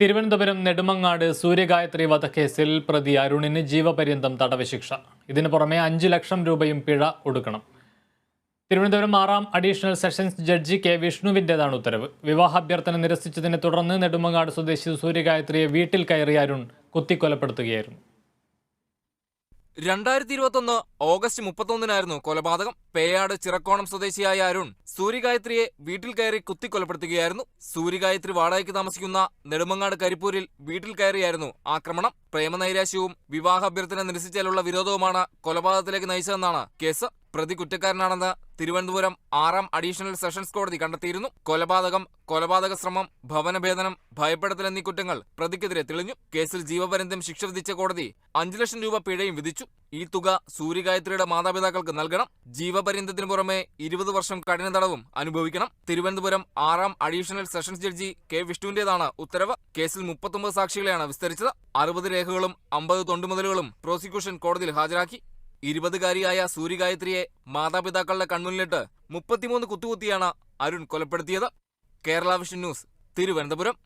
തിരുവനന്തപുരം നെടുമങ്ങാട് സൂര്യഗായത്രി വധക്കേസിൽ പ്രതി അരുണിന് ജീവപര്യന്തം തടവ് ശിക്ഷ. ഇതിനു പുറമെ 5 ലക്ഷം രൂപയും പിഴ ഒടുക്കണം. തിരുവനന്തപുരം 6ാം അഡീഷണൽ സെഷൻസ് ജഡ്ജി കെ വിഷ്ണുവിൻ്റെതാണ് ഉത്തരവ്. വിവാഹാഭ്യർത്ഥന നിരസിച്ചതിനെ തുടർന്ന് നെടുമങ്ങാട് സ്വദേശി സൂര്യഗായത്രിയെ വീട്ടിൽ കയറി അരുൺ കുത്തിക്കൊലപ്പെടുത്തുകയായിരുന്നു. 2021 ഓഗസ്റ്റ് 31-നായിരുന്നു കൊലപാതകം. പേയാട് ചിറക്കോണം സ്വദേശിയായ അരുൺ സൂര്യഗായത്രിയെ വീട്ടിൽ കയറി കുത്തിക്കൊലപ്പെടുത്തുകയായിരുന്നു. സൂര്യഗായത്രി വാടകയ്ക്ക് താമസിക്കുന്ന നെടുമങ്ങാട് കരിപ്പൂരിൽ വീട്ടിൽ കയറിയായിരുന്നു ആക്രമണം. പ്രേമനൈരാശ്യവും വിവാഹാഭ്യർത്ഥന നിരസിച്ചാലുള്ള വിരോധവുമാണ് കൊലപാതകത്തിലേക്ക് നയിച്ചതെന്നാണ് കേസ്. പ്രതി കുറ്റക്കാരനാണെന്ന് തിരുവനന്തപുരം 6ാം അഡീഷണൽ സെഷൻസ് കോടതി കണ്ടെത്തിയിരുന്നു. കൊലപാതക ശ്രമം, ഭവനഭേദനം, ഭയപ്പെടുത്തൽ എന്നീ കുറ്റങ്ങൾ പ്രതിക്കെതിരെ തെളിഞ്ഞു. കേസിൽ ജീവപര്യന്തം ശിക്ഷ വിധിച്ച കോടതി 5 ലക്ഷം രൂപ പിഴയും വിധിച്ചു. ഈ തുക സൂര്യഗായത്രിയുടെ മാതാപിതാക്കൾക്ക് നൽകണം. ജീവപര്യന്തത്തിന് പുറമെ 20 വർഷം കഠിന തടവും അനുഭവിക്കണം. തിരുവനന്തപുരം 6ാം അഡീഷണൽ സെഷൻസ് ജഡ്ജി കെ വിഷ്ണുവിന്റേതാണ് ഉത്തരവ്. കേസിൽ 39 സാക്ഷികളെയാണ് വിസ്തരിച്ചത്. 60 രേഖകളും 50 തൊണ്ടുമുതലുകളും പ്രോസിക്യൂഷൻ കോടതിയിൽ ഹാജരാക്കി. 20-കാരിയായ സൂര്യഗായത്രിയെ മാതാപിതാക്കളുടെ കൺമുന്നിലിട്ട് 33 കുത്തുകുത്തിയാണ് അരുൺ കൊലപ്പെടുത്തിയത്. Kerala vision news, Thiruvananthapuram.